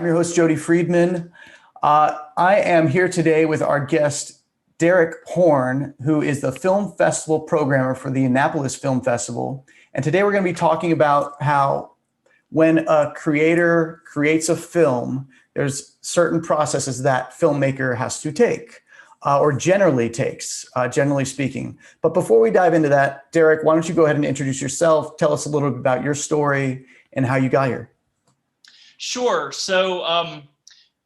I'm your host, Jody Friedman. I am here today with our guest, Derek Horne, who is the film festival programmer for the Annapolis Film Festival. And today we're going to be talking about how when a creator creates a film, there's certain processes that filmmaker has to take, or generally takes, generally speaking. But before we dive into that, Derek, why don't you go ahead and introduce yourself, tell us a little bit about your story and how you got here. Sure. So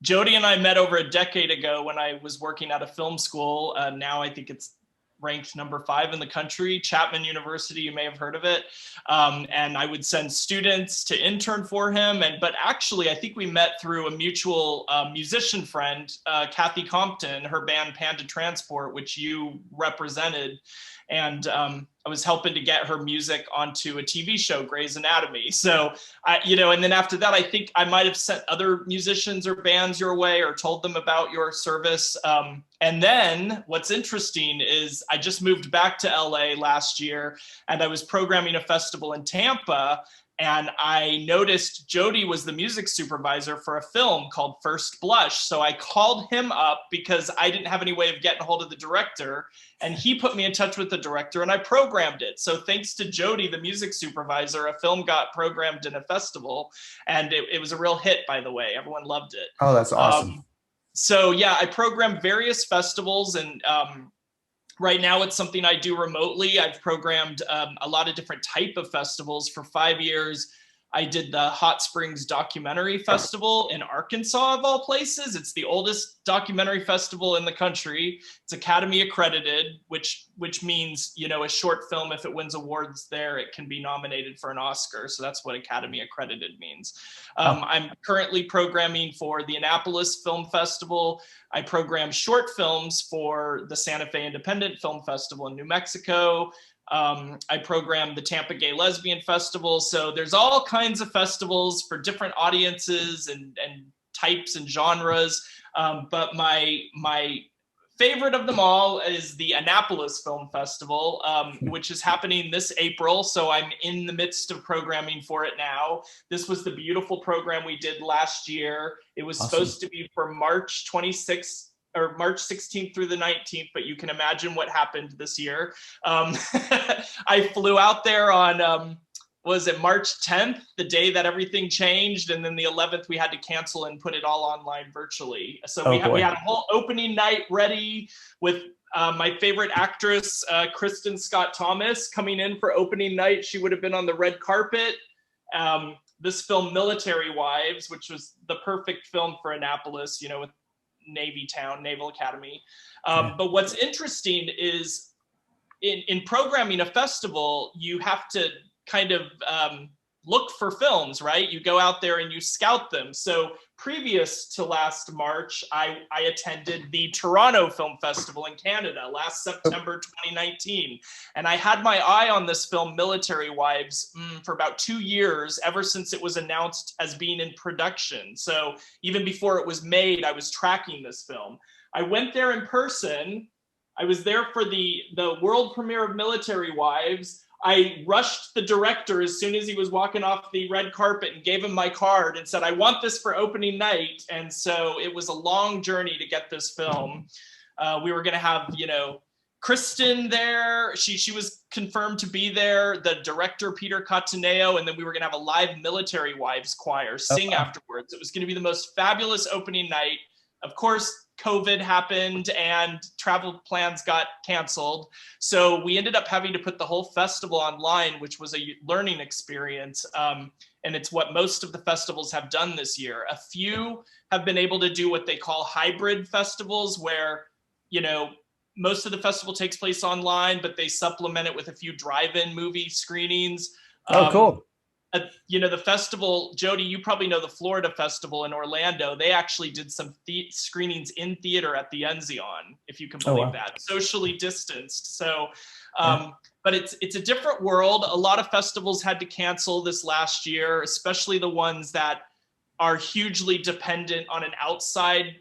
Jody and I met over a decade ago when I was working at a film school. Now I think it's ranked number 5 in the country, Chapman University. You may have heard of it. And I would send students to intern for him. But actually, I think we met through a mutual musician friend, Kathy Compton, her band Panda Transport, which you represented. And I was helping to get her music onto a TV show, Grey's Anatomy. So, and then after that, I think I might have sent other musicians or bands your way or told them about your service. And then what's interesting is I just moved back to LA last year and I was programming a festival in Tampa. And I noticed Jody was the music supervisor for a film called First Blush. So I called him up because I didn't have any way of getting a hold of the director. And he put me in touch with the director and I programmed it. So thanks to Jody, the music supervisor, a film got programmed in a festival. And it was a real hit, by the way. Everyone loved it. Oh, that's awesome. So yeah, I programmed various festivals and right now, it's something I do remotely. I've programmed a lot of different type of festivals. For 5 years, I did the Hot Springs Documentary Festival in Arkansas, of all places. It's the oldest documentary festival in the country. It's Academy accredited, which means, a short film, if it wins awards there, it can be nominated for an Oscar. So that's what Academy accredited means. I'm currently programming for the Annapolis Film Festival. I program short films for the Santa Fe Independent Film Festival in New Mexico. I program the Tampa Gay Lesbian Festival. So there's all kinds of festivals for different audiences and types and genres. But my favorite of them all is the Annapolis Film Festival, which is happening this April. So I'm in the midst of programming for it now. This was the beautiful program we did last year. It was supposed to be for March 26th or March 16th through the 19th, but you can imagine what happened this year. I flew out there on, was it March 10th, the day that everything changed, and then the 11th we had to cancel and put it all online virtually. So we had a whole opening night ready with my favorite actress, Kristen Scott Thomas, coming in for opening night. She would have been on the red carpet. This film, Military Wives, which was the perfect film for Annapolis, with Navy Town, Naval Academy. But what's interesting is in programming a festival, you have to kind of look for films, right? You go out there and you scout them. So previous to last March, I attended the Toronto Film Festival in Canada last September 2019. And I had my eye on this film, Military Wives, for about 2 years, ever since it was announced as being in production. So even before it was made, I was tracking this film. I went there in person. I was there for the world premiere of Military Wives. I rushed the director as soon as he was walking off the red carpet and gave him my card and said, I want this for opening night. And so it was a long journey to get this film. We were going to have, Kristen there. She was confirmed to be there, the director, Peter Cataneo, and then we were going to have a live Military Wives choir sing afterwards. It was going to be the most fabulous opening night. Of course, COVID happened and travel plans got canceled. So we ended up having to put the whole festival online, which was a learning experience. And it's what most of the festivals have done this year. A few have been able to do what they call hybrid festivals, where, most of the festival takes place online, but they supplement it with a few drive-in movie screenings. Cool. The festival, Jody, you probably know the Florida Festival in Orlando. They actually did some screenings in theater at the Enzion, if you can believe that, socially distanced. So, but it's a different world. A lot of festivals had to cancel this last year, especially the ones that are hugely dependent on an outside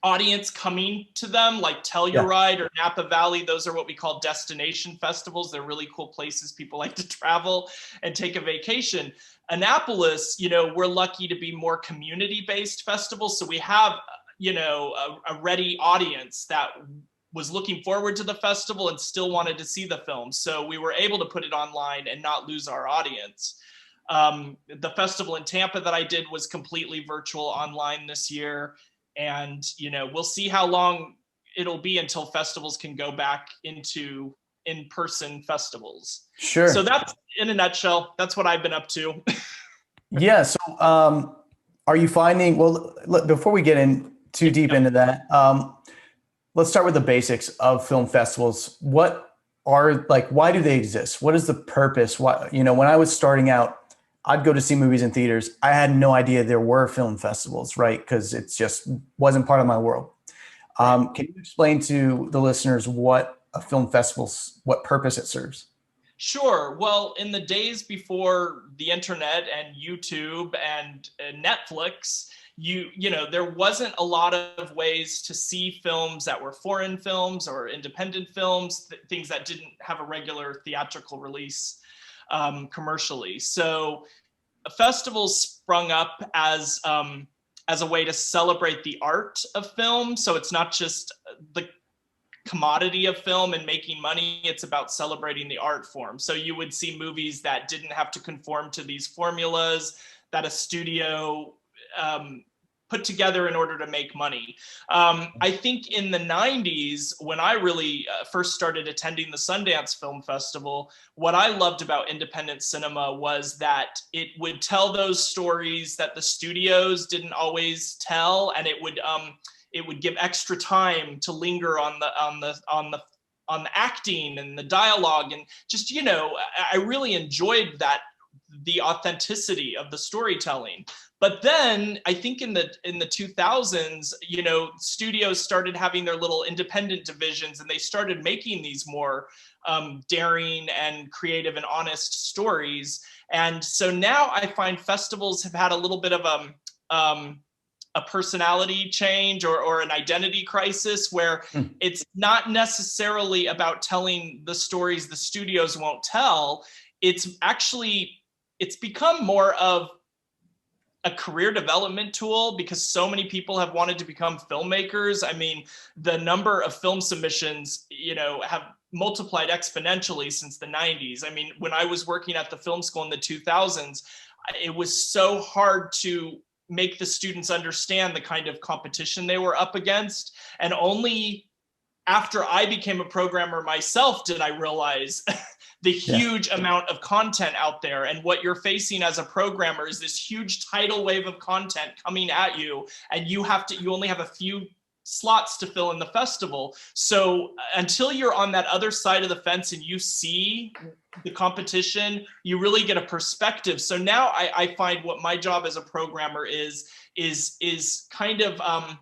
audience coming to them, like Yeah. Telluride or Napa Valley. Those are what we call destination festivals. They're really cool places people like to travel and take a vacation. Annapolis, we're lucky to be more community-based festivals. So we have, a ready audience that was looking forward to the festival and still wanted to see the film. So we were able to put it online and not lose our audience. The festival in Tampa that I did was completely virtual online this year. And, we'll see how long it'll be until festivals can go back into in-person festivals. Sure. So that's, in a nutshell, that's what I've been up to. Yeah. So, are you finding, well, before we get in too deep into that, let's start with the basics of film festivals. What are, like, why do they exist? What is the purpose? Why, when I was starting out, I'd go to see movies in theaters. I had no idea there were film festivals, right? Because it just wasn't part of my world. Can you explain to the listeners what a film festival, what purpose it serves? Sure. Well, in the days before the internet and YouTube and Netflix, there wasn't a lot of ways to see films that were foreign films or independent films, things that didn't have a regular theatrical release commercially. So festivals sprung up as a way to celebrate the art of film. So it's not just the commodity of film and making money, it's about celebrating the art form. So you would see movies that didn't have to conform to these formulas that a studio put together in order to make money. I think in the 90s, when I really first started attending the Sundance Film Festival, what I loved about independent cinema was that it would tell those stories that the studios didn't always tell, and it would give extra time to linger on the acting and the dialogue, and just, I really enjoyed that, the authenticity of the storytelling. But then I think in the 2000s, studios started having their little independent divisions, and they started making these more daring and creative and honest stories. And so now I find festivals have had a little bit of a personality change or an identity crisis, where it's not necessarily about telling the stories the studios won't tell. It's become more of a career development tool, because so many people have wanted to become filmmakers. I mean, the number of film submissions, have multiplied exponentially since the 90s. I mean, when I was working at the film school in the 2000s, it was so hard to make the students understand the kind of competition they were up against. And only after I became a programmer myself did I realize the huge amount of content out there. And what you're facing as a programmer is this huge tidal wave of content coming at you, and you only have a few slots to fill in the festival. So until you're on that other side of the fence and you see the competition, you really get a perspective. So now I find what my job as a programmer is kind of,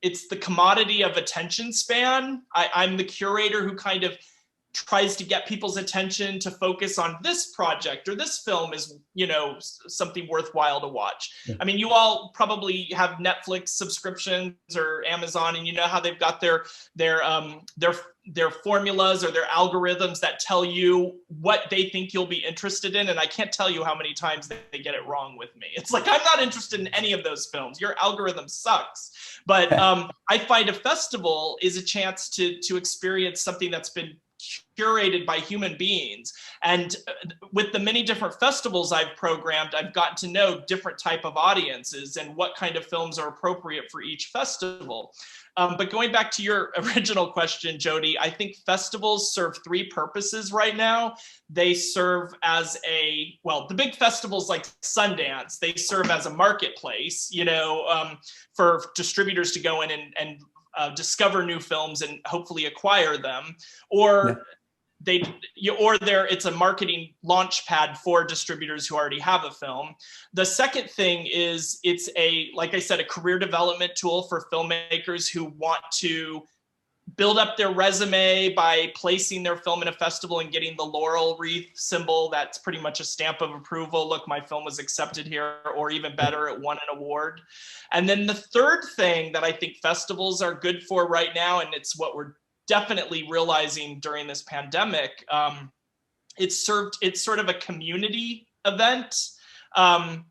it's the commodity of attention span. I'm the curator who kind of tries to get people's attention to focus on this project, or this film is, something worthwhile to watch. Yeah. I mean, you all probably have Netflix subscriptions or Amazon, and you know how they've got their formulas or their algorithms that tell you what they think you'll be interested in. And I can't tell you how many times they get it wrong with me. It's like, I'm not interested in any of those films. Your algorithm sucks. But I find a festival is a chance to experience something that's been curated by human beings. And with the many different festivals I've programmed, I've gotten to know different type of audiences and what kind of films are appropriate for each festival. But going back to your original question, Jody, I think festivals serve three purposes right now. They serve as the big festivals like Sundance, they serve as a marketplace, for distributors to go in and discover new films and hopefully acquire them, or it's a marketing launch pad for distributors who already have a film. The second thing is like I said, a career development tool for filmmakers who want to build up their resume by placing their film in a festival and getting the laurel wreath symbol. That's pretty much a stamp of approval. Look, my film was accepted here, or even better, it won an award. And then the third thing that I think festivals are good for right now, and it's what we're definitely realizing during this pandemic, it's sort of a community event. And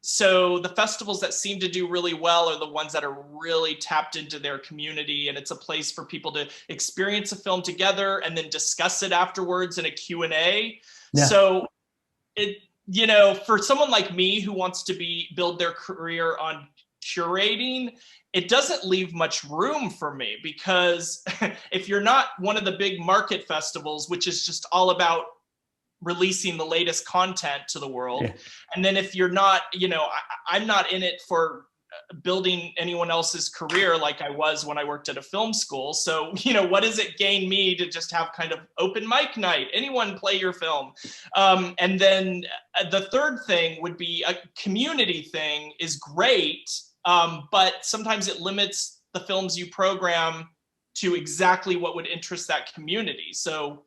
so the festivals that seem to do really well are the ones that are really tapped into their community, and it's a place for people to experience a film together and then discuss it afterwards in a Q&A. Yeah. So for someone like me who wants to build their career on curating, it doesn't leave much room for me, because if you're not one of the big market festivals, which is just all about releasing the latest content to the world. Yeah. And then if you're not, I'm not in it for building anyone else's career like I was when I worked at a film school. So, what does it gain me to just have kind of open mic night? Anyone play your film. And then the third thing would be a community thing is great, but sometimes it limits the films you program to exactly what would interest that community. So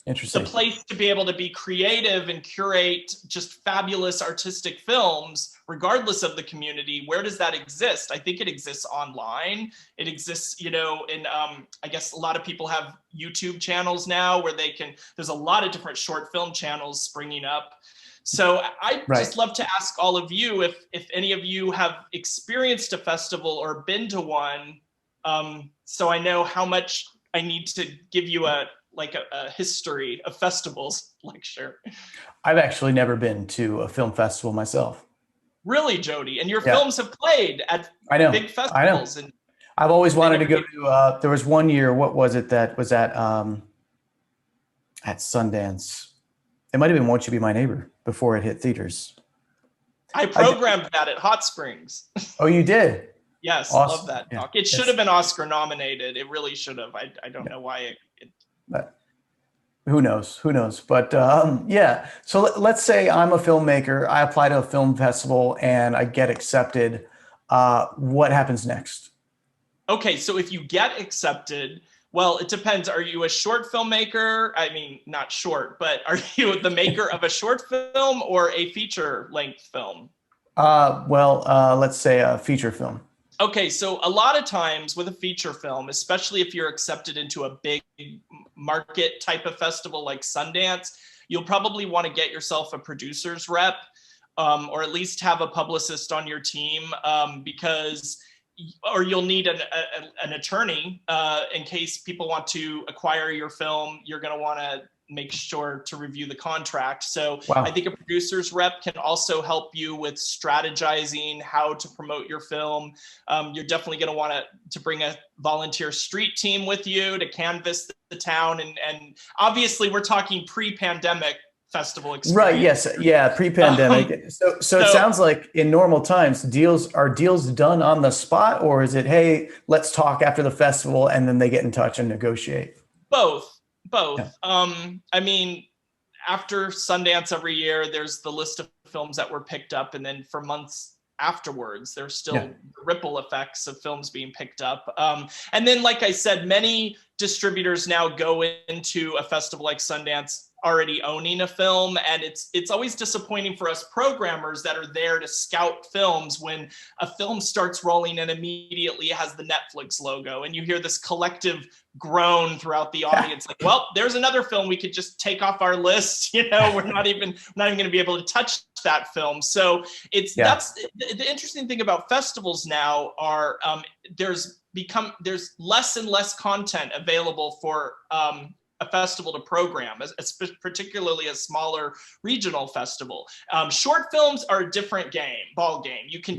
Interesting. The place to be able to be creative and curate just fabulous artistic films, regardless of the community, where does that exist? I think it exists online. It exists, in, I guess a lot of people have YouTube channels now where there's a lot of different short film channels springing up. So I'd just love to ask all of you if any of you have experienced a festival or been to one, so I know how much I need to give you a history of festivals lecture. I've actually never been to a film festival myself. Really, Jody? And your films have played at big festivals. And I've always wanted to go to, there was one year, what was it that was at Sundance? It might've been Won't You Be My Neighbor before it hit theaters. I programmed that at Hot Springs. Oh, you did? Yes, awesome. Love that talk. It should have been Oscar nominated. It really should have. I don't know why but who knows? But yeah, so let's say I'm a filmmaker. I apply to a film festival and I get accepted. What happens next? Okay, so if you get accepted, well, it depends. Are you a short filmmaker? I mean, not short, but are you the maker of a short film or a feature-length film? Let's say a feature film. Okay, so a lot of times with a feature film, especially if you're accepted into a big market type of festival like Sundance, you'll probably want to get yourself a producer's rep, or at least have a publicist on your team, or you'll need an attorney in case people want to acquire your film. You're going to want to make sure to review the contract. So I think a producer's rep can also help you with strategizing how to promote your film. You're definitely going to want to bring a volunteer street team with you to canvass the town. And obviously we're talking pre-pandemic festival experience. Right. Yes. Yeah. Pre-pandemic. So it sounds like in normal times, are deals done on the spot, or is it, hey, let's talk after the festival, and then they get in touch and negotiate? Both. Yeah. I mean, after Sundance every year, there's the list of films that were picked up. And then for months afterwards, there's still ripple effects of films being picked up. And then, like I said, many distributors now go into a festival like Sundance already owning a film. And it's always disappointing for us programmers that are there to scout films when a film starts rolling and immediately it has the Netflix logo. And you hear this collective groan throughout the audience, like, well, there's another film we could just take off our list. We're not even going to be able to touch that film. So that's the interesting thing about festivals now are there's less and less content available for a festival to program, particularly a smaller regional festival. Short films are a different ball game. You can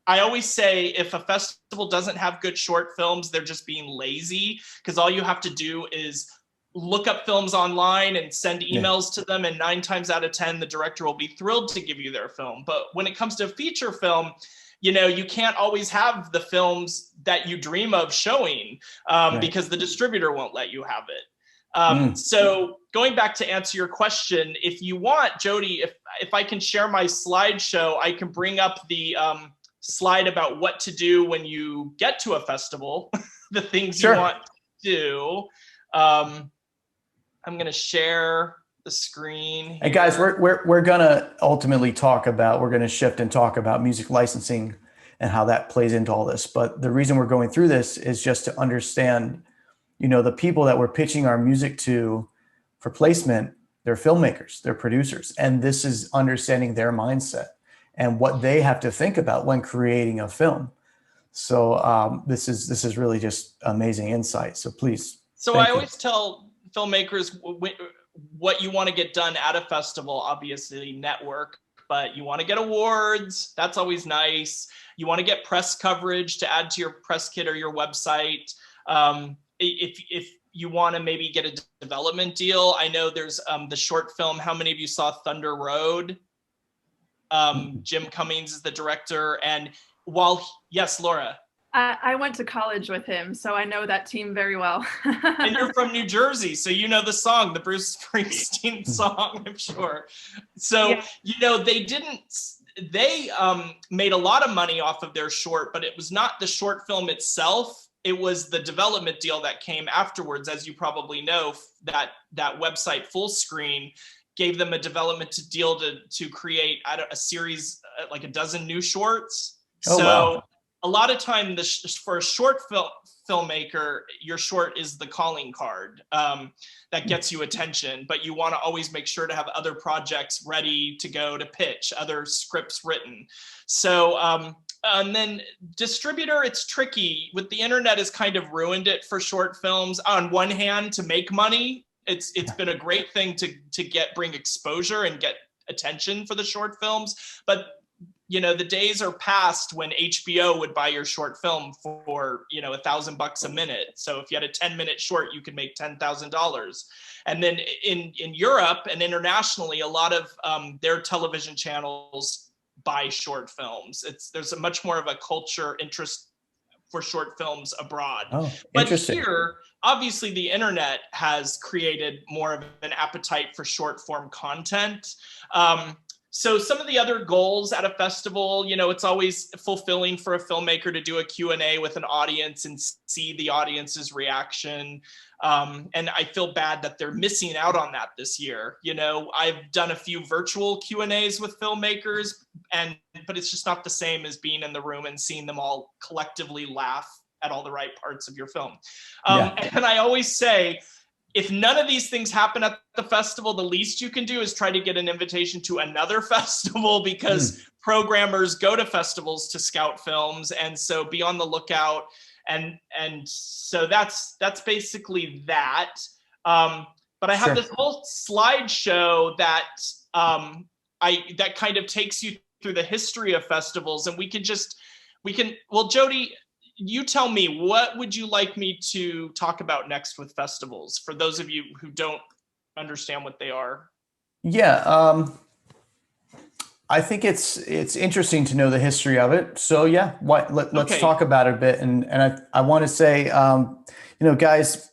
I always say if a festival doesn't have good short films, they're just being lazy, because all you have to do is look up films online and send emails to them. And 9 times out of 10, the director will be thrilled to give you their film. But when it comes to a feature film, you can't always have the films that you dream of showing because the distributor won't let you have it. So going back to answer your question, if you want, Jody, if I can share my slideshow, I can bring up the slide about what to do when you get to a festival, the things Sure. you want to do. I'm going to share the screen here. And guys, we're gonna ultimately we're gonna shift and talk about music licensing and how that plays into all this. But the reason we're going through this is just to understand, the people that we're pitching our music to for placement, they're filmmakers, they're producers, and this is understanding their mindset and what they have to think about when creating a film. So this is really just amazing insight. So please. So I always tell filmmakers what you want to get done at a festival, obviously network, but you want to get awards. That's always nice. You want to get press coverage to add to your press kit or your website. If you want to maybe get a development deal, I know there's the short film. How many of you saw Thunder Road? Jim Cummings is the director. And yes, Laura. I went to college with him, so I know that team very well. And you're from New Jersey, so you know the song, the Bruce Springsteen song, I'm sure. So, yeah. They made a lot of money off of their short, but it was not the short film itself. It was the development deal that came afterwards. As you probably know, that website Fullscreen gave them a development deal to create a series, like a dozen new shorts. Oh, so wow. A lot of time for a short filmmaker, your short is the calling card that gets you attention, but you want to always make sure to have other projects ready to go to pitch, other scripts written. So, and then distributor, it's tricky. With the internet has kind of ruined it for short films. On one hand, to make money, it's been a great thing to bring exposure and get attention for the short films, but the days are past when HBO would buy your short film for, $1,000 a minute. So if you had a 10-minute short, you could make $10,000. And then in Europe and internationally, a lot of their television channels buy short films. There's a much more of a culture interest for short films abroad. Oh, but here, obviously the internet has created more of an appetite for short form content. So some of the other goals at a festival, it's always fulfilling for a filmmaker to do a Q&A with an audience and see the audience's reaction. And I feel bad that they're missing out on that this year. I've done a few virtual Q&As with filmmakers, but it's just not the same as being in the room and seeing them all collectively laugh at all the right parts of your film. And I always say, if none of these things happen at the festival, the least you can do is try to get an invitation to another festival, because programmers go to festivals to scout films. And so be on the lookout. And so that's basically that. But I have this whole slideshow that that kind of takes you through the history of festivals. And well, Jody, you tell me, what would you like me to talk about next with festivals, for those of you who don't understand what they are? Yeah, I think it's interesting to know the history of it. So yeah, let's talk about it a bit. And I want to say, guys,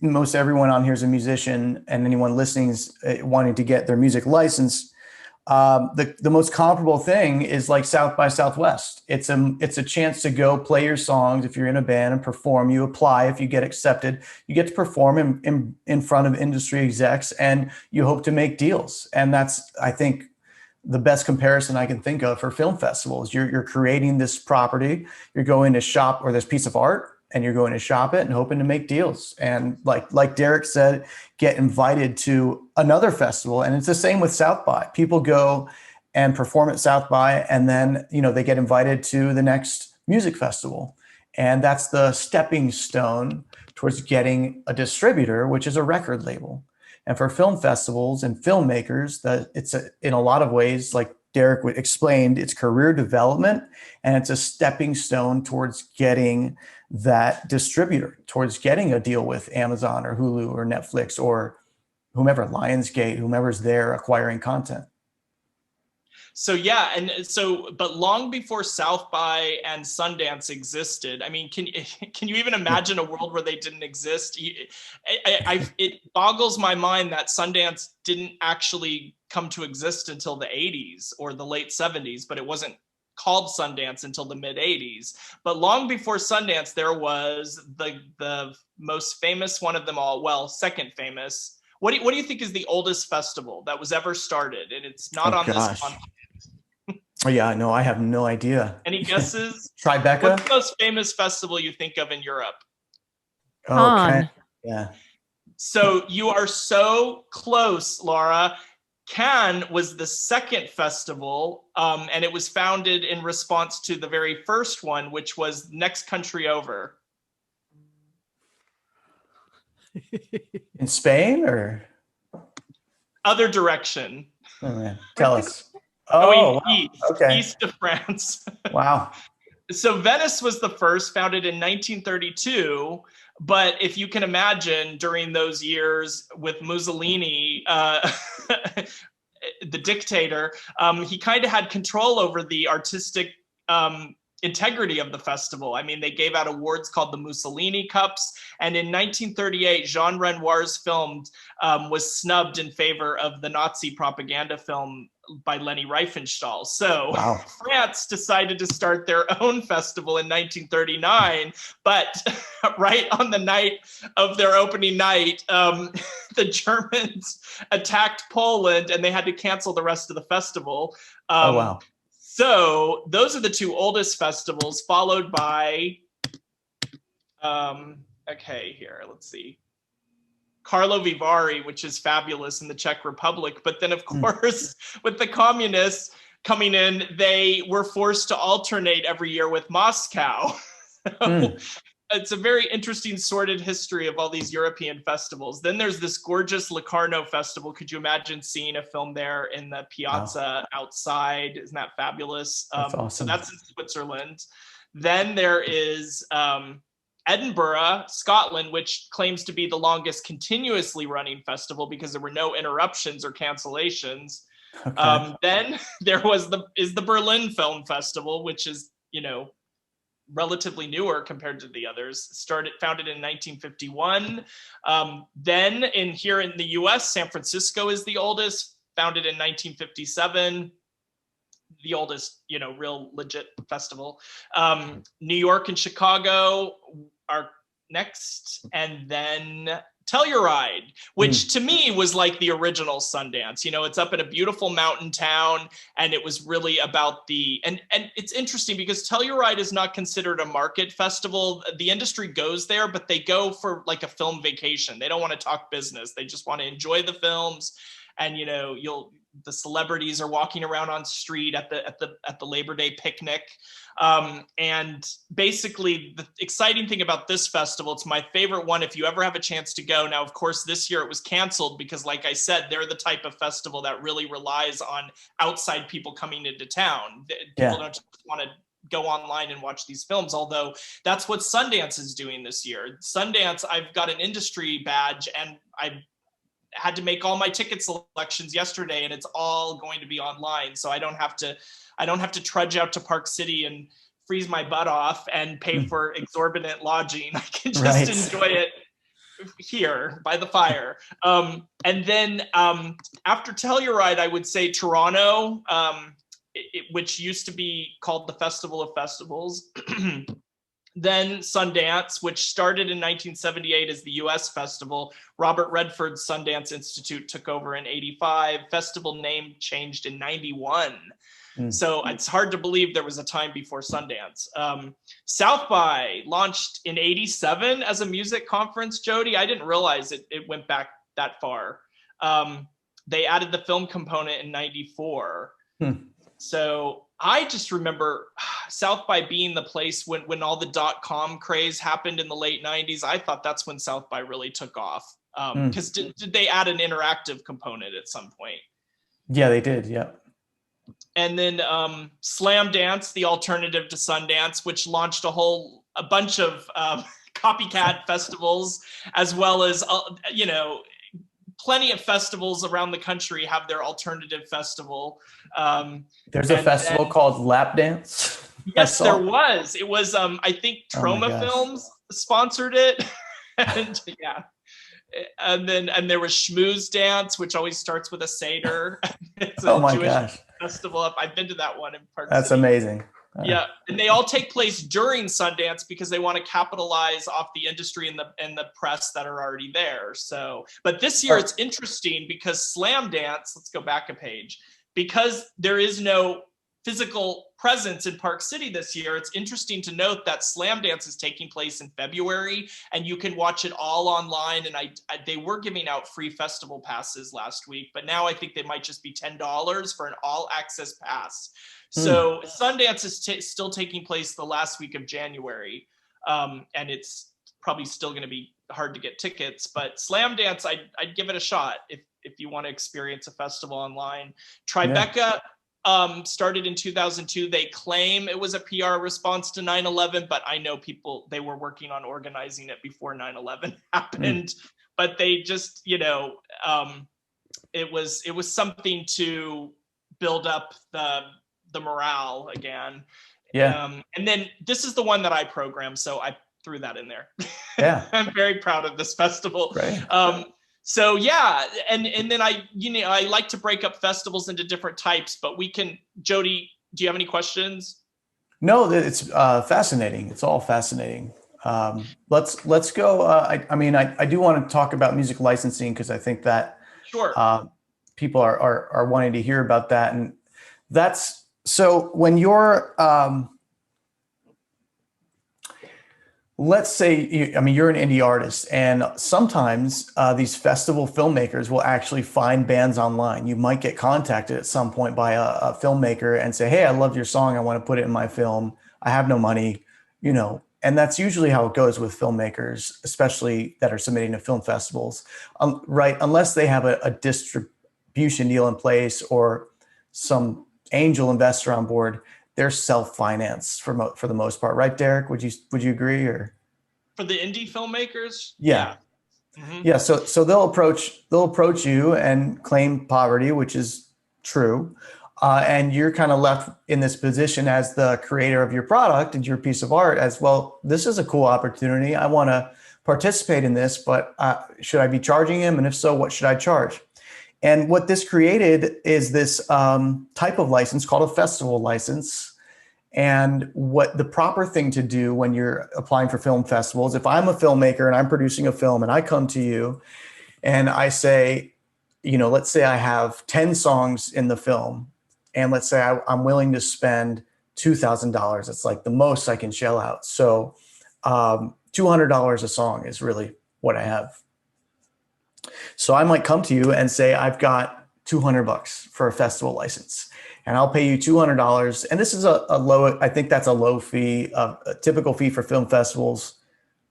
most everyone on here is a musician, and anyone listening is wanting to get their music licensed. The most comparable thing is like South by Southwest. It's a chance to go play your songs. If you're in a band and perform, you apply. If you get accepted, you get to perform in front of industry execs, and you hope to make deals. And that's, I think, the best comparison I can think of for film festivals. You're creating this property, you're going to shop, or this piece of art, and you're going to shop it and hoping to make deals. And like Derek said, get invited to another festival. And it's the same with South by. People go and perform at South by, and then, they get invited to the next music festival. And that's the stepping stone towards getting a distributor, which is a record label. And for film festivals and filmmakers, that in a lot of ways, like Derek explained, it's career development, and it's a stepping stone towards getting that distributor, towards getting a deal with Amazon or Hulu or Netflix or whomever, Lionsgate, whomever's there acquiring content. So yeah, but long before South by and Sundance existed, I mean, can you even imagine a world where they didn't exist? It boggles my mind that Sundance didn't actually come to exist until the 80s or the late 70s, but it wasn't called Sundance until the mid 80s. But long before Sundance, there was the most famous one of them all, well, second famous. What do you think is the oldest festival that was ever started? And it's not on this continent. Oh yeah, no, I have no idea. Any guesses? Tribeca? What's the most famous festival you think of in Europe? Oh, okay. Yeah. So you are so close, Laura. Cannes was the second festival, and it was founded in response to the very first one, which was Next Country Over. In Spain or? Other direction. Oh, man. Tell us. Going wow. east, Okay. east of France. Wow. So Venice was the first, founded in 1932. But if you can imagine, during those years with Mussolini, the dictator, he kind of had control over the artistic integrity of the festival. I mean, they gave out awards called the Mussolini Cups. And in 1938, Jean Renoir's film was snubbed in favor of the Nazi propaganda film by Leni Riefenstahl. So wow. France decided to start their own festival in 1939, but right on the night of their opening night, the Germans attacked Poland and they had to cancel the rest of the festival. Oh, wow. So those are the two oldest festivals, followed by, okay, here, let's see. Karlovy Vary, which is fabulous in the Czech Republic. But then, of course, with the communists coming in, they were forced to alternate every year with Moscow. So it's a very interesting sordid history of all these European festivals. Then there's this gorgeous Locarno Festival. Could you imagine seeing a film there in the piazza outside? Isn't that fabulous? That's awesome. So that's in Switzerland. Then there is Edinburgh, Scotland, which claims to be the longest continuously running festival because there were no interruptions or cancellations. Okay. Then there was the Berlin Film Festival, which is, relatively newer compared to the others. Founded in 1951. Then here in the US, San Francisco is the oldest, founded in 1957. The oldest, real legit festival. New York and Chicago are next, and then Telluride, which to me was like the original Sundance. It's up in a beautiful mountain town, and it was really about and it's interesting because Telluride is not considered a market festival. The industry goes there, but they go for like a film vacation. They don't want to talk business. They just want to enjoy the films. And the celebrities are walking around on street at the Labor Day picnic. And basically the exciting thing about this festival, it's my favorite one if you ever have a chance to go. Now, of course, this year it was canceled because, like I said, they're the type of festival that really relies on outside people coming into town. People don't just want to go online and watch these films, although that's what Sundance is doing this year. Sundance, I've got an industry badge and I had to make all my ticket selections yesterday, and it's all going to be online. So I don't have to trudge out to Park City and freeze my butt off and pay for exorbitant lodging. I can just enjoy it here by the fire. And then after Telluride, I would say Toronto, which used to be called the Festival of Festivals. Then Sundance, which started in 1978 as the US Festival. Robert Redford's Sundance Institute took over in 85. Festival name changed in 91. So it's hard to believe there was a time before Sundance. South by launched in 87 as a music conference, Jody. I didn't realize it went back that far. They added the film component in 94. So I just remember South by being the place when all the .com craze happened in the late 90s. I thought that's when South by really took off. Because did they add an interactive component at some point? Yeah, they did. Yeah. And then Slam Dance, the alternative to Sundance, which launched a bunch of copycat festivals, as well as, plenty of festivals around the country have their alternative festival. There's a festival called Lap Dance. Yes, there was. It was, I think Troma Films sponsored it. And yeah. And there was Schmooze Dance, which always starts with a Seder. It's a oh my gosh. festival up. I've been to that one in Park That's City. amazing. Yeah, and they all take place during Sundance because they want to capitalize off the industry and the press that are already there. So, but this year it's interesting because Slam Dance, let's go back a page, because there is no physical presence in Park City this year. It's interesting to note that Slam Dance is taking place in February and you can watch it all online. And they were giving out free festival passes last week, but now I think they might just be $10 for an all access pass. So Sundance is still taking place the last week of January, and it's probably still going to be hard to get tickets. But Slam Dance, I'd give it a shot if you want to experience a festival online. Tribeca started in 2002. They claim it was a PR response to 9/11, but I know they were working on organizing it before 9/11 happened. But they just, it was something to build up the morale again. And then this is the one that I programmed, so I threw that in there. Yeah. I'm very proud of this festival. Right. So yeah, and then I like to break up festivals into different types, but Jody, do you have any questions? No, it's fascinating. It's all fascinating. Let's go. I do want to talk about music licensing because I think that people are wanting to hear about that, and that's. So when you're, let's say, you're an indie artist, and sometimes these festival filmmakers will actually find bands online. You might get contacted at some point by a filmmaker and say, hey, I love your song. I want to put it in my film. I have no money, and that's usually how it goes with filmmakers, especially that are submitting to film festivals, right? Unless they have a distribution deal in place or some angel investor on board, they're self-financed for the most part, right, Derek? Would you agree? Or for the indie filmmakers? Yeah. So they'll approach you and claim poverty, which is true, and you're kind of left in this position as the creator of your product and your piece of art as well. This is a cool opportunity. I want to participate in this, but should I be charging him? And if so, what should I charge? And what this created is this type of license called a festival license. And what the proper thing to do when you're applying for film festivals, if I'm a filmmaker and I'm producing a film and I come to you and I say, let's say I have 10 songs in the film, and let's say I'm willing to spend $2,000. It's like the most I can shell out. So $200 a song is really what I have. So I might come to you and say, I've got $200 for a festival license, and I'll pay you $200. And this is a low, I think that's a low fee. A typical fee for film festivals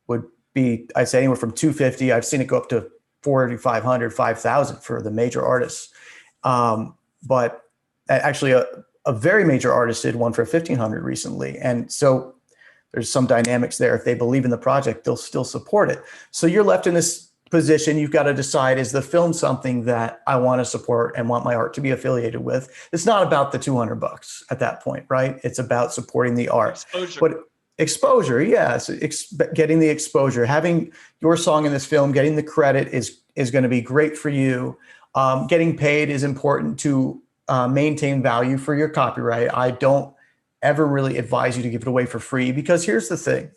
would be, I'd say, anywhere from $250. I've seen it go up to $4,500, $5,000 for the major artists. But actually a very major artist did one for $1,500 recently. And so there's some dynamics there. If they believe in the project, they'll still support it. So you're left in this position. You've got to decide, is the film something that I want to support and want my art to be affiliated with? It's not about the $200 at that point, right? It's about supporting the art. Exposure. But exposure, yes, getting the exposure, having your song in this film, getting the credit is going to be great for you. Getting paid is important to maintain value for your copyright. I don't ever really advise you to give it away for free, because here's the thing.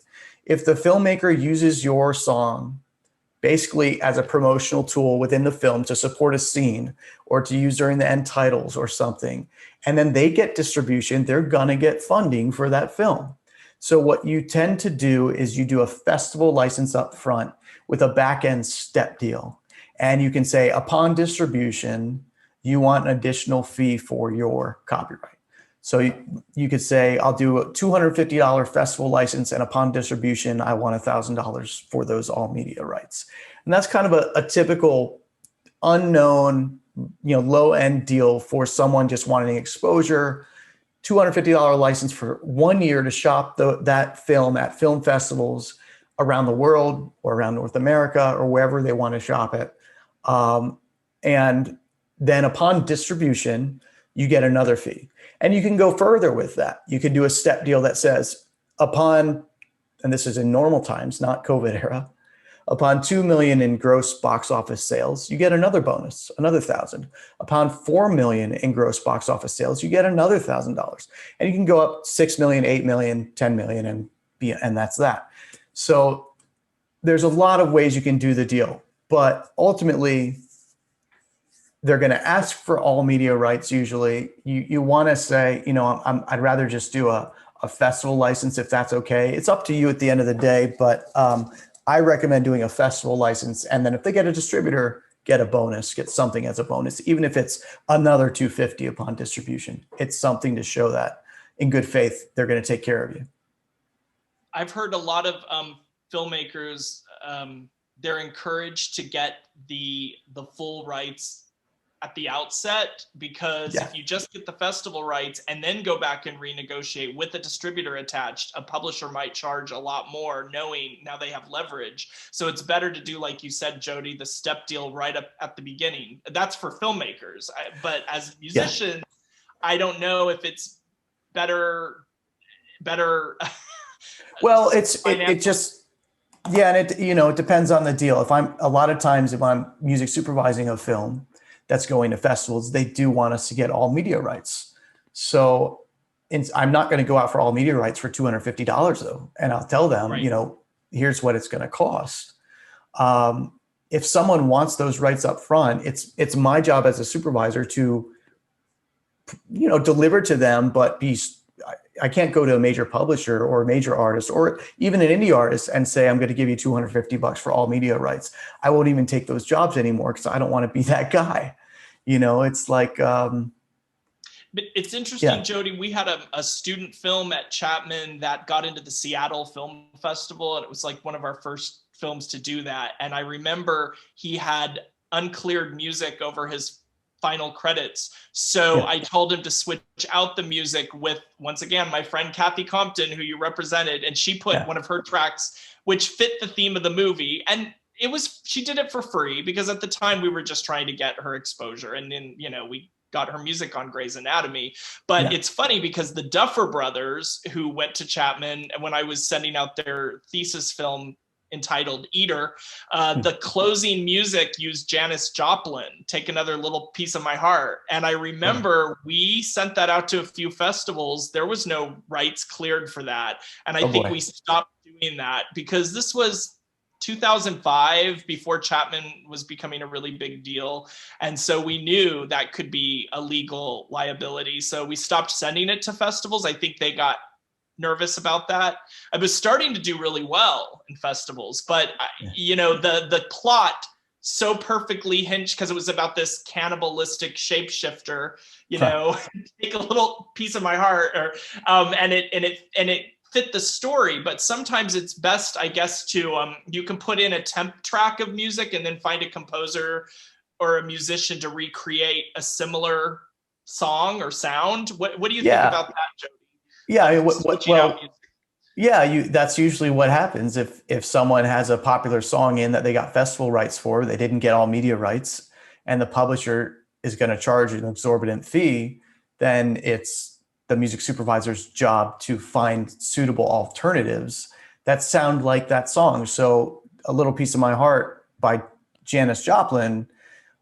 If the filmmaker uses your song basically as a promotional tool within the film to support a scene or to use during the end titles or something, and then they get distribution, they're gonna get funding for that film. So what you tend to do is you do a festival license up front with a back-end step deal. And you can say, upon distribution, you want an additional fee for your copyright. So you could say, I'll do a $250 festival license, and upon distribution, I want $1,000 for those all media rights. And that's kind of a typical unknown, low end deal for someone just wanting exposure. $250 license for 1 year to shop that film at film festivals around the world or around North America or wherever they want to shop it. And then upon distribution, you get another fee. And you can go further with that. You could do a step deal that says upon, and this is in normal times, not COVID era, Upon 2 million in gross box office sales, you get another bonus, another 1,000. Upon 4 million in gross box office sales, you get another $1,000. And you can go up 6 million, 8 million, 10 million, and that's that. So there's a lot of ways you can do the deal, but ultimately they're going to ask for all media rights. Usually you want to say, I'd rather just do a festival license if that's okay. It's up to you at the end of the day, but I recommend doing a festival license. And then if they get a distributor, get a bonus, get something as a bonus, even if it's another $250 upon distribution. It's something to show that in good faith, they're going to take care of you. I've heard a lot of filmmakers, they're encouraged to get the full rights at the outset, because if you just get the festival rights and then go back and renegotiate with a distributor attached, a publisher might charge a lot more, knowing now they have leverage. So it's better to do, like you said, Jody, the step deal right up at the beginning. That's for filmmakers. But as musicians, I don't know if it's better. Well, it just, and it depends on the deal. If I'm music supervising a film that's going to festivals, they do want us to get all media rights. So I'm not going to go out for all media rights for $250 though. And I'll tell them, here's what it's going to cost. If someone wants those rights up front, it's my job as a supervisor to, deliver to them, but I can't go to a major publisher or a major artist or even an indie artist and say, I'm going to give you $250 for all media rights. I won't even take those jobs anymore because I don't want to be that guy. It's like, but it's interesting, Jody, we had a student film at Chapman that got into the Seattle Film Festival. And it was like one of our first films to do that. And I remember he had uncleared music over his final credits. So I told him to switch out the music with, once again, my friend Kathy Compton, who you represented, and she put one of her tracks, which fit the theme of the movie. And she did it for free because at the time we were just trying to get her exposure. And then, we got her music on Grey's Anatomy. But it's funny because the Duffer Brothers, who went to Chapman, and when I was sending out their thesis film entitled Eater, the closing music used Janis Joplin, Take Another Little Piece of My Heart. And I remember we sent that out to a few festivals. There was no rights cleared for that. And I think we stopped doing that because this was 2005, before Chapman was becoming a really big deal. And so we knew that could be a legal liability. So we stopped sending it to festivals. I think they got nervous about that. I was starting to do really well in festivals, but the plot so perfectly hinged because it was about this cannibalistic shapeshifter, take a little piece of my heart, or and it fit the story. But sometimes it's best, I guess, to you can put in a temp track of music and then find a composer or a musician to recreate a similar song or sound. What do you think about that, Jody? That's usually what happens. If someone has a popular song in that they got festival rights for, they didn't get all media rights, and the publisher is going to charge an exorbitant fee, then it's the music supervisor's job to find suitable alternatives that sound like that song. So A Little Piece of My Heart by Janis Joplin,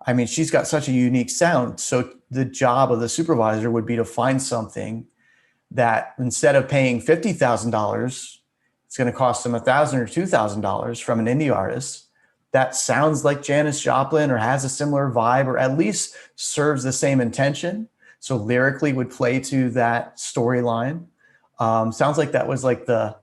I mean, she's got such a unique sound. So the job of the supervisor would be to find something that instead of paying $50,000, it's going to cost them $1,000 or $2,000 from an indie artist that sounds like Janis Joplin or has a similar vibe or at least serves the same intention. So lyrically would play to that storyline. Sounds like that was like the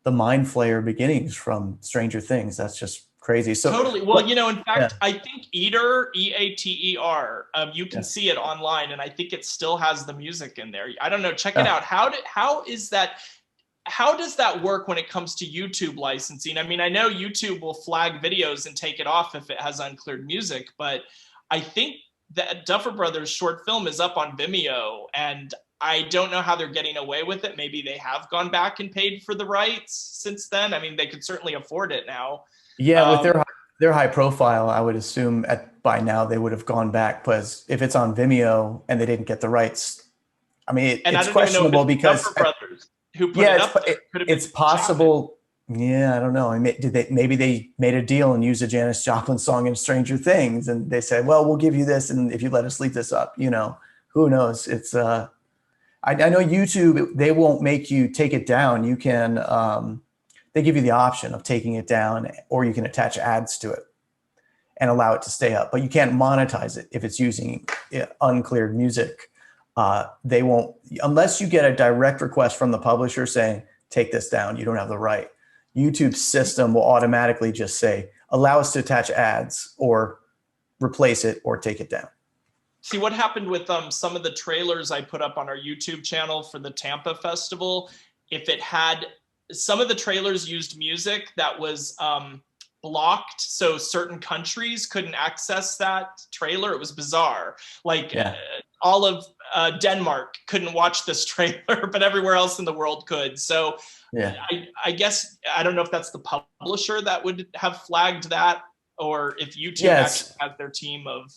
Mind Flayer beginnings from Stranger Things. That's just crazy. So totally. Well, in fact, I think Eater, EATER, you can see it online, and I think it still has the music in there. I don't know. Check it out. How does that work when it comes to YouTube licensing? I mean, I know YouTube will flag videos and take it off if it has uncleared music, but I think that Duffer Brothers short film is up on Vimeo, and I don't know how they're getting away with it. Maybe they have gone back and paid for the rights since then. I mean, they could certainly afford it now. Yeah, with their high profile, I would assume by now they would have gone back, because if it's on Vimeo and they didn't get the rights, I mean, it's questionable because Duffer Brothers who put it up there. It's possible. Yeah, I don't know. I mean, maybe they made a deal and used a Janis Joplin song in Stranger Things, and they said, "Well, we'll give you this, and if you let us leave this up, who knows?" I know YouTube, they won't make you take it down. You can, they give you the option of taking it down, or you can attach ads to it and allow it to stay up. But you can't monetize it if it's using uncleared music. They won't, unless you get a direct request from the publisher saying, take this down, you don't have the right. YouTube's system will automatically just say, allow us to attach ads or replace it or take it down. See what happened with some of the trailers I put up on our YouTube channel for the Tampa Festival. If it had, some of the trailers used music that was blocked, so certain countries couldn't access that trailer. It was bizarre. Like all of Denmark couldn't watch this trailer, but everywhere else in the world could. So I guess, I don't know if that's the publisher that would have flagged that, or if YouTube actually has their team of.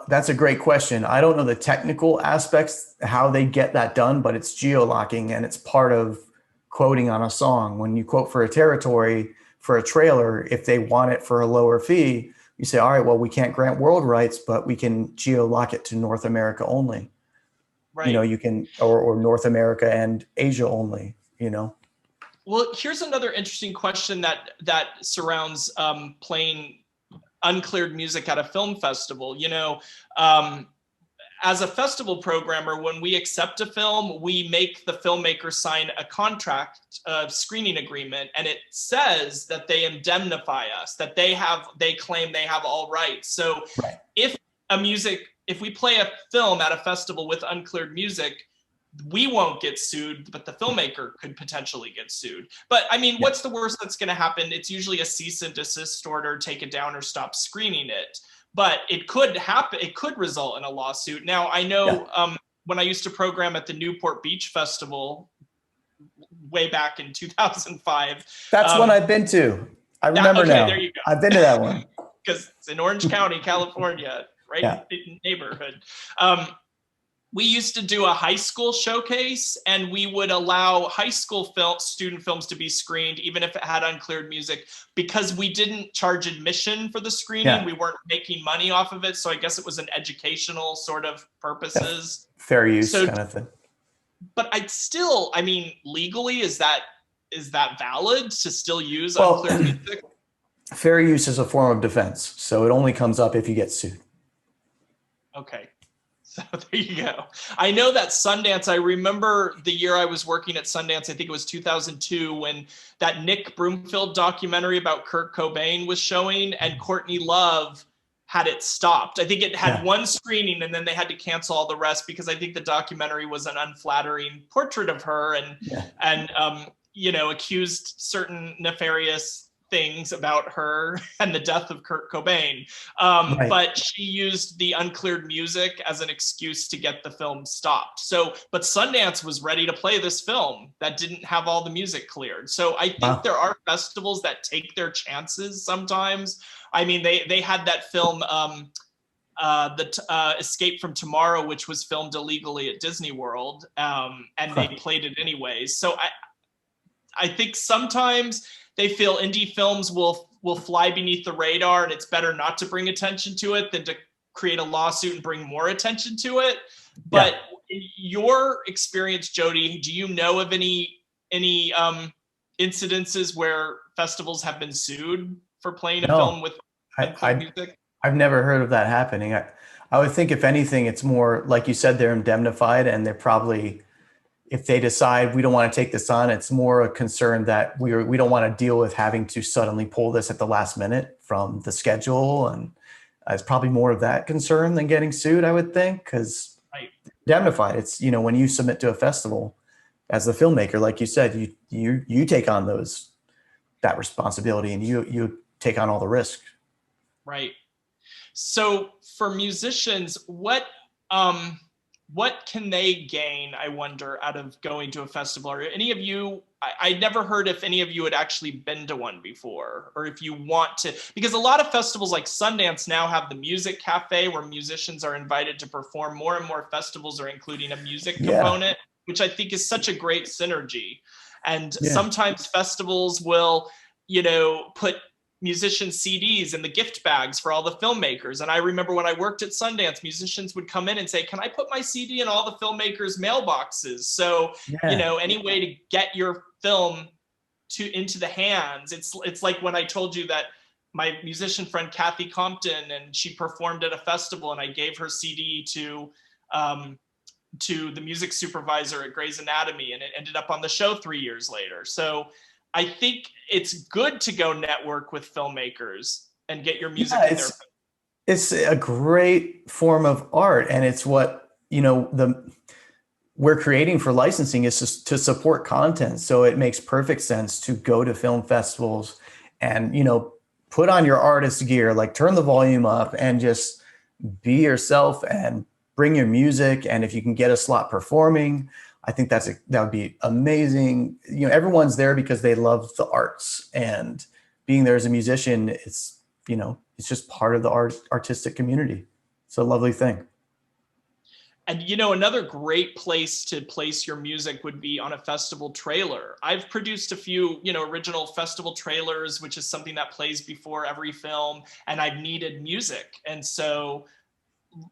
That's a great question. I don't know the technical aspects, how they get that done, but it's geo-locking and it's part of quoting on a song. When you quote for a territory for a trailer, if they want it for a lower fee, you say, all right, well, we can't grant world rights, but we can geo-lock it to North America only. Right. You can, or North America and Asia only, Well, here's another interesting question that surrounds playing uncleared music at a film festival. As a festival programmer, when we accept a film, we make the filmmaker sign a contract, screening agreement, and it says that they indemnify us, that they claim they have all rights. So if we play a film at a festival with uncleared music, we won't get sued, but the filmmaker could potentially get sued. But I mean, what's the worst that's going to happen? It's usually a cease and desist order, take it down or stop screening it. But it could happen. It could result in a lawsuit. Now, I know when I used to program at the Newport Beach Festival way back in 2005. That's one I've been to. I remember now. There you go. I've been to that one. Because it's in Orange County, California, right in the neighborhood. We used to do a high school showcase, and we would allow high school student films to be screened, even if it had uncleared music, because we didn't charge admission for the screening. We weren't making money off of it. So I guess it was an educational sort of purposes. Fair use kind of thing. But legally, is that valid to still use uncleared music? Fair use is a form of defense. So it only comes up if you get sued. Okay. So there you go. I know that Sundance, I remember the year I was working at Sundance, I think it was 2002, when that Nick Broomfield documentary about Kurt Cobain was showing, and Courtney Love had it stopped. I think it had one screening, and then they had to cancel all the rest because I think the documentary was an unflattering portrait of her and accused certain nefarious things about her and the death of Kurt Cobain. But she used the uncleared music as an excuse to get the film stopped. But Sundance was ready to play this film that didn't have all the music cleared. So I think there are festivals that take their chances sometimes. I mean, they had that film, Escape from Tomorrow, which was filmed illegally at Disney World, and they played it anyways. So I think sometimes they feel indie films will fly beneath the radar, and it's better not to bring attention to it than to create a lawsuit and bring more attention to it. But in your experience, Jody, do you know of any incidences where festivals have been sued for playing a film with music? I've never heard of that happening. I would think, if anything, it's more like you said, they're indemnified, and they're probably, if they decide we don't want to take this on, it's more a concern that we don't want to deal with having to suddenly pull this at the last minute from the schedule. And it's probably more of that concern than getting sued, I would think, because indemnified, it's, when you submit to a festival as the filmmaker, like you said, you take on that responsibility, and you take on all the risk. Right. So for musicians, what can they gain, I wonder, out of going to a festival? Or any of you, I never heard if any of you had actually been to one before, or if you want to, because a lot of festivals like Sundance now have the music cafe where musicians are invited to perform. More and more festivals are including a music component, which I think is such a great synergy. And Yeah. sometimes festivals will, put musician CDs in the gift bags for all the filmmakers. And I remember when I worked at Sundance, musicians would come in and say, can I put my CD in all the filmmakers' mailboxes? So, Yeah. any way to get your film into the hands. It's like when I told you that my musician friend Kathy Compton, and she performed at a festival, and I gave her CD to the music supervisor at Grey's Anatomy, and it ended up on the show 3 years later. So I think it's good to go network with filmmakers and get your music in there. It's a great form of art, and it's what we're creating for licensing is to support content. So it makes perfect sense to go to film festivals and put on your artist gear, like turn the volume up and just be yourself and bring your music. And if you can get a slot performing, I think that would be amazing. Everyone's there because they love the arts, and being there as a musician, it's just part of the artistic community. It's a lovely thing. And another great place to place your music would be on a festival trailer. I've produced a few, original festival trailers, which is something that plays before every film, and I've needed music. And so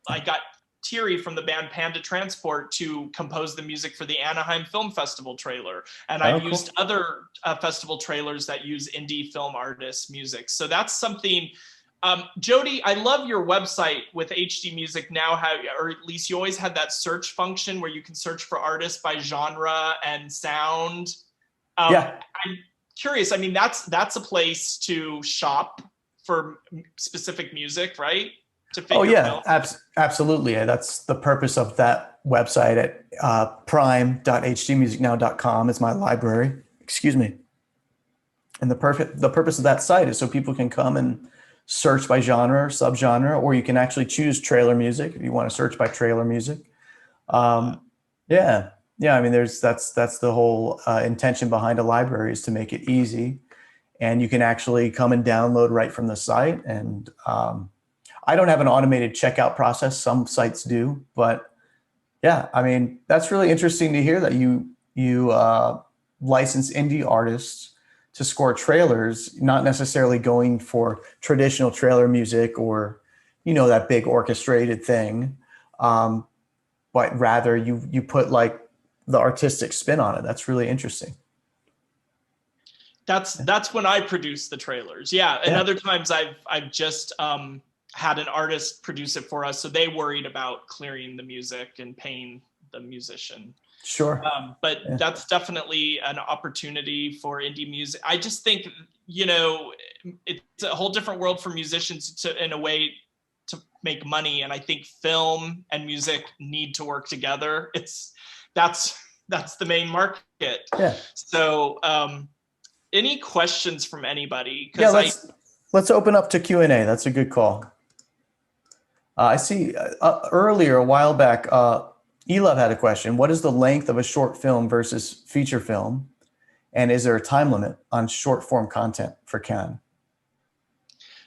I got Thierry from the band Panda Transport to compose the music for the Anaheim Film Festival trailer. And I've used other festival trailers that use indie film artists' music. So that's something. Jody, I love your website with HD Music now, or at least you always had that search function where you can search for artists by genre and sound. Yeah. I'm curious. I mean, that's a place to shop for specific music, right? Oh yeah, absolutely. That's the purpose of that website at prime.hdmusicnow.com is my library. Excuse me. And the purpose of that site is so people can come and search by genre or subgenre, or you can actually choose trailer music if you want to search by trailer music. Yeah. I mean, that's the whole intention behind a library, is to make it easy, and you can actually come and download right from the site. And I don't have an automated checkout process. Some sites do, but yeah, I mean, that's really interesting to hear that you license indie artists to score trailers, not necessarily going for traditional trailer music or, that big orchestrated thing. But rather you put like the artistic spin on it. That's really interesting. That's when I produce the trailers. Yeah. And other times I've just had an artist produce it for us. So they worried about clearing the music and paying the musician. Sure. But that's definitely an opportunity for indie music. I just think, it's a whole different world for musicians in a way to make money. And I think film and music need to work together. That's the main market. Yeah. So, any questions from anybody? Yeah, let's open up to Q&A. That's a good call. I see earlier, a while back, Elov had a question. What is the length of a short film versus feature film? And is there a time limit on short form content for Cannes?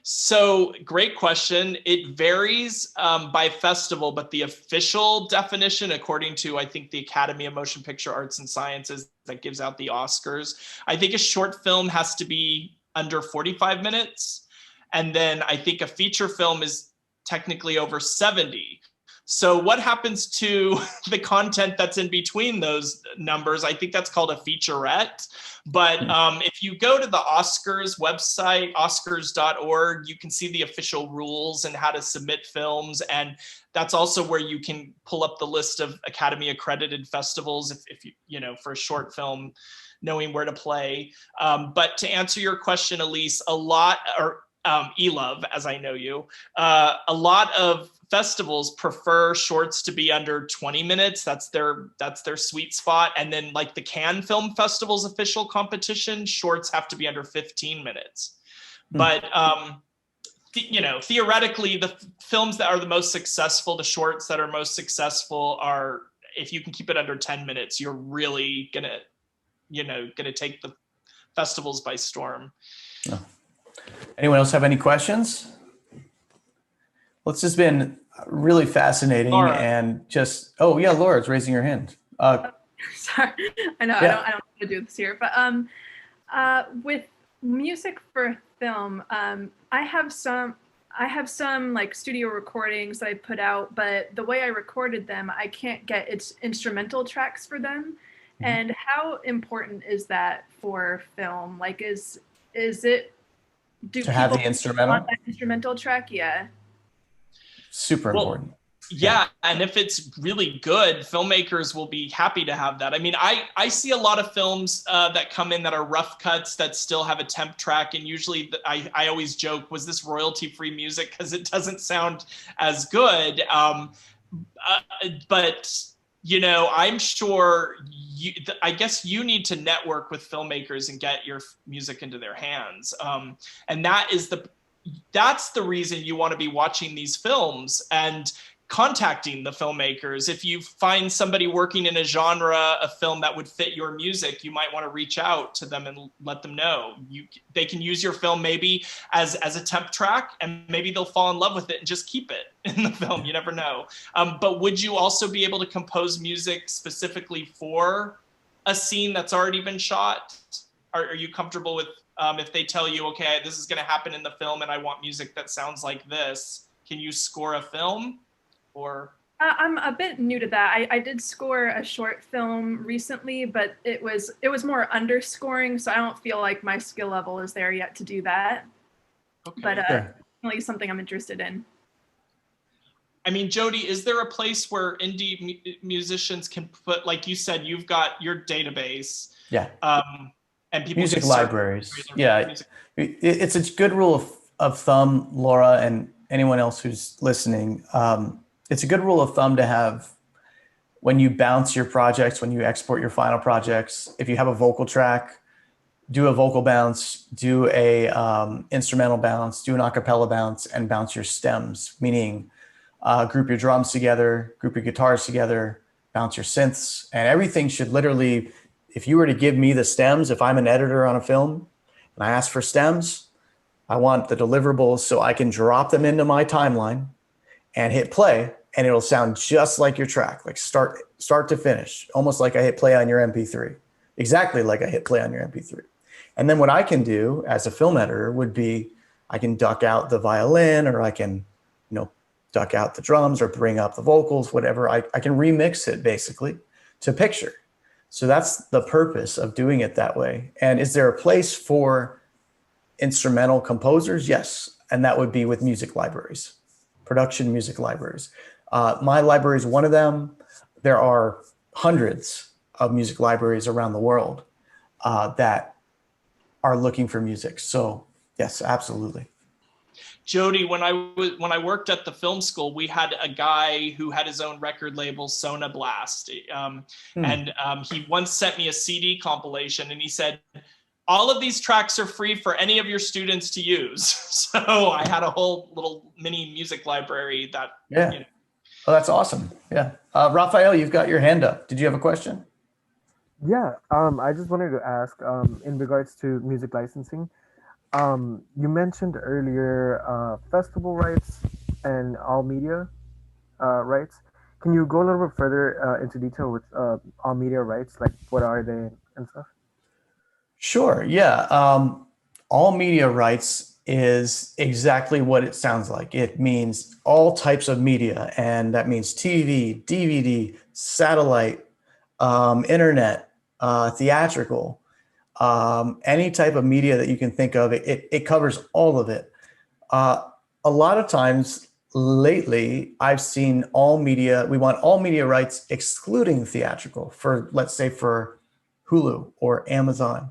So great question. It varies by festival, but the official definition, according to, I think, the Academy of Motion Picture Arts and Sciences that gives out the Oscars, I think a short film has to be under 45 minutes. And then I think a feature film is technically over 70. So what happens to the content that's in between those numbers? I think that's called a featurette. But if you go to the Oscars website, oscars.org, you can see the official rules and how to submit films. And that's also where you can pull up the list of Academy accredited festivals if you for a short film, knowing where to play. But to answer your question, Elise, Elov, as I know you, a lot of festivals prefer shorts to be under 20 minutes. That's their sweet spot. And then like the Cannes Film Festival's official competition, shorts have to be under 15 minutes. But, theoretically, the films that are the most successful, the shorts that are most successful are, if you can keep it under 10 minutes, you're really gonna take the festivals by storm. Oh. Anyone else have any questions? Well, it's just been really fascinating. Laura. And just, Laura's raising her hand. Sorry, I know. Yeah. I don't to do this here. But with music for film, I have some like studio recordings that I put out, but the way I recorded them, I can't get its instrumental tracks for them. Mhm. And how important is that for film? Like, is it, do To have people the want instrumental, that instrumental track? Yeah. super Well, important. yeah, and if it's really good, filmmakers will be happy to have that. I mean, I see a lot of films that come in that are rough cuts that still have a temp track, and usually I always joke, was this royalty-free music? Because it doesn't sound as good. But I'm sure I guess you need to network with filmmakers and get your music into their hands, and that's the reason you want to be watching these films and contacting the filmmakers. If you find somebody working in a genre of film that would fit your music, you might want to reach out to them and let them know. They can use your film maybe as a temp track, and maybe they'll fall in love with it and just keep it in the film. You never know. But would you also be able to compose music specifically for a scene that's already been shot? Are you comfortable with if they tell you, okay, this is going to happen in the film and I want music that sounds like this, can you score a film? Or I'm a bit new to that. I did score a short film recently, but it was more underscoring, so I don't feel like my skill level is there yet to do that. okay. But Sure. definitely something I'm interested in. I mean, Jody, is there a place where indie musicians can put, like you said, you've got your database, Yeah. and people Music can search libraries. their Yeah. music. It's a good rule of thumb, Laura, and anyone else who's listening. It's a good rule of thumb to have when you bounce your projects, when you export your final projects. If you have a vocal track, do a vocal bounce, do a instrumental bounce, do an acapella bounce, and bounce your stems, meaning group your drums together, group your guitars together, bounce your synths, and everything should literally, if you were to give me the stems, if I'm an editor on a film and I ask for stems, I want the deliverables so I can drop them into my timeline and hit play, and it'll sound just like your track, like start to finish, almost like I hit play on your MP3, exactly like I hit play on your MP3. And then what I can do as a film editor would be I can duck out the violin, or I can, duck out the drums or bring up the vocals, whatever. I can remix it basically to picture. So that's the purpose of doing it that way. And is there a place for instrumental composers? Yes. And that would be with music libraries, production music libraries. My library is one of them. There are hundreds of music libraries around the world that are looking for music. So yes, absolutely. Jody, when I worked at the film school, we had a guy who had his own record label, Sonablast, and he once sent me a CD compilation, and he said, all of these tracks are free for any of your students to use. So I had a whole little mini music library that. Yeah. Oh, that's awesome. Yeah. Raphael, you've got your hand up. Did you have a question? Yeah, I just wanted to ask, in regards to music licensing, you mentioned earlier festival rights and all media rights. Can you go a little bit further into detail with all media rights? Like, what are they and stuff? Sure. Yeah. All media rights is exactly what it sounds like. It means all types of media, and that means TV, DVD, satellite, internet, theatrical, any type of media that you can think of. It covers all of it. A lot of times lately, I've seen all media. We want all media rights excluding theatrical for, let's say, for Hulu or Amazon.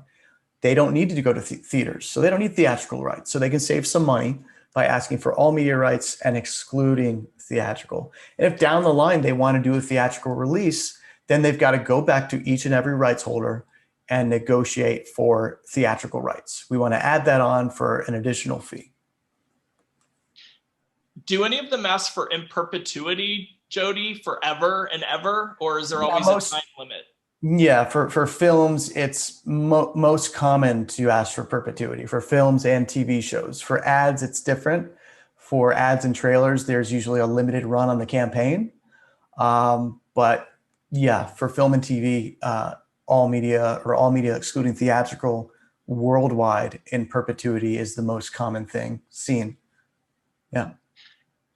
They don't need to go to theaters, so they don't need theatrical rights. So they can save some money by asking for all media rights and excluding theatrical. And if down the line they want to do a theatrical release, then they've got to go back to each and every rights holder and negotiate for theatrical rights. We want to add that on for an additional fee. Do any of them ask for in perpetuity, Jody, forever and ever, or is there always a time limit? Yeah, for films, it's most common to ask for perpetuity for films and TV shows. For ads, it's different. For ads and trailers, there's usually a limited run on the campaign. But yeah, for film and TV, all media, or all media excluding theatrical, worldwide in perpetuity is the most common thing seen. Yeah.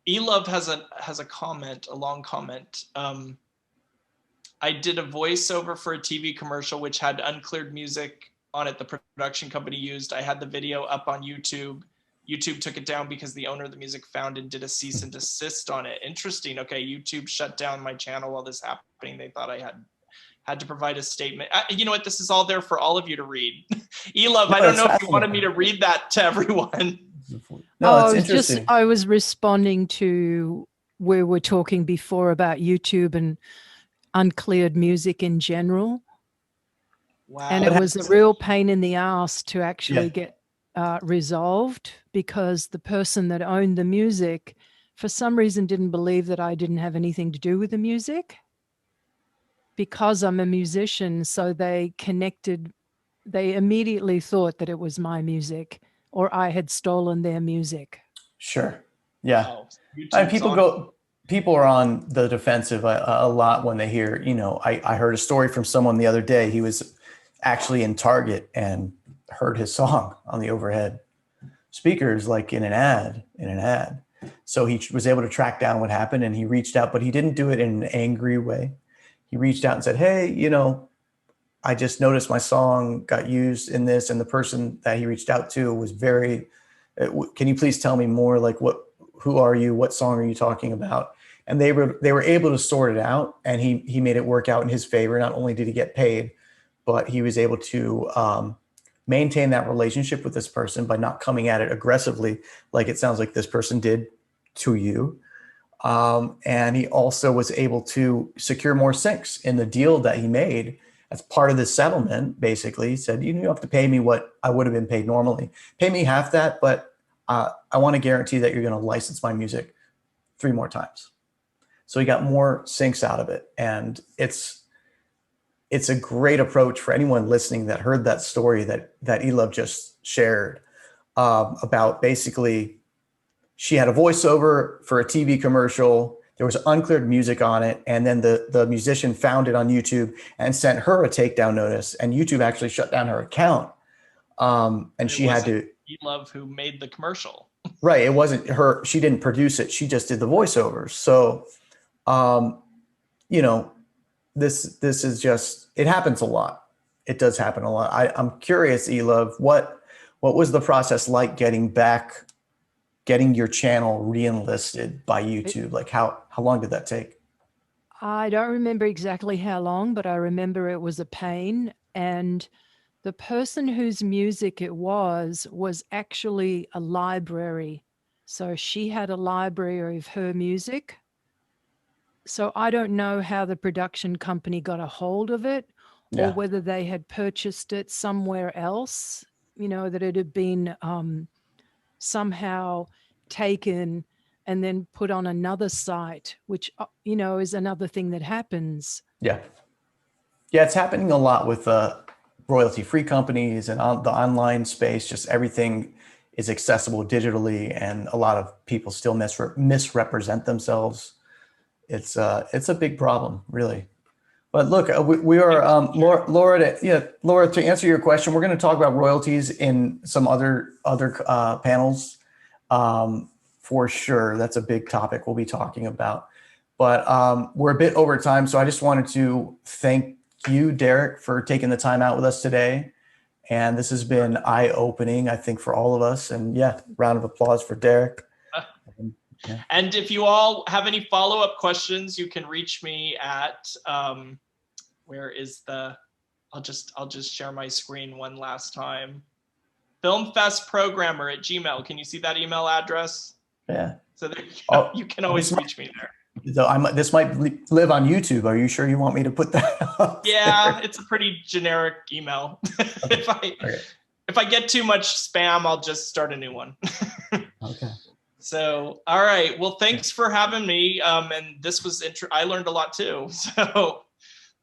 Elove has a comment, a long comment. I did a voiceover for a TV commercial which had uncleared music on it the production company used. I had the video up on YouTube. YouTube took it down because the owner of the music found and did a cease and desist on it. Interesting. Okay, YouTube shut down my channel while this happening. They thought I had to provide a statement. You know what? This is all there for all of you to read. Elove, No, I don't that's know if you wanted me to read that to everyone. No, it's interesting. I was responding to where we're talking before about YouTube and uncleared music in general. Wow. And it was a real pain in the ass to actually get resolved, because the person that owned the music, for some reason, didn't believe that I didn't have anything to do with the music because I'm a musician. So they immediately thought that it was my music or I had stolen their music. Sure. Yeah. Wow. And people are on the defensive a lot when they hear, I heard a story from someone the other day. He was actually in Target and heard his song on the overhead speakers, like in an ad. So he was able to track down what happened, and he reached out, but he didn't do it in an angry way. He reached out and said, hey, I just noticed my song got used in this. And the person that he reached out to was very, can you please tell me more? Like, who are you? What song are you talking about? And they were able to sort it out, and he made it work out in his favor. Not only did he get paid, but he was able to maintain that relationship with this person by not coming at it aggressively, like it sounds like this person did to you. And he also was able to secure more syncs in the deal that he made as part of the settlement. Basically, he said, you have to pay me what I would have been paid normally. Pay me half that, but I want to guarantee that you're going to license my music 3 more times. So he got more syncs out of it. And it's a great approach for anyone listening that heard that story that Elove just shared, about basically she had a voiceover for a TV commercial. There was uncleared music on it. And then the musician found it on YouTube and sent her a takedown notice. And YouTube actually shut down her account. And she had to. Elove who made the commercial. Right. It wasn't her. She didn't produce it. She just did the voiceovers. So, this is just, it happens a lot. It does happen a lot. I'm curious, Elove, what was the process like getting your channel re-enlisted by YouTube? Like how long did that take? I don't remember exactly how long, but I remember it was a pain. And the person whose music it was actually a library. So she had a library of her music. So I don't know how the production company got a hold of it, or whether they had purchased it somewhere else, that it had been somehow taken and then put on another site, which, is another thing that happens. Yeah. Yeah, it's happening a lot with royalty-free companies and on the online space. Just everything is accessible digitally, and a lot of people still misrepresent themselves. It's a big problem, really. But look, we are Laura. To answer your question, we're going to talk about royalties in some other panels, for sure. That's a big topic we'll be talking about. But we're a bit over time, so I just wanted to thank you, Derek, for taking the time out with us today. And this has been eye-opening, I think, for all of us. And round of applause for Derek. Yeah. And if you all have any follow-up questions, you can reach me at where is the? I'll just share my screen one last time. filmfestprogrammer@gmail. Can you see that email address? Yeah. So there you go. You can always reach me there. So this might live on YouTube. Are you sure you want me to put that up? Yeah, there? It's a pretty generic email. If I get too much spam, I'll just start a new one. Okay. So, all right. Well, thanks for having me. And this was I learned a lot too. So,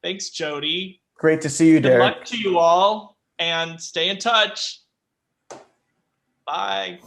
thanks, Jody. Great to see you, Derek. Good luck to you all, and stay in touch. Bye.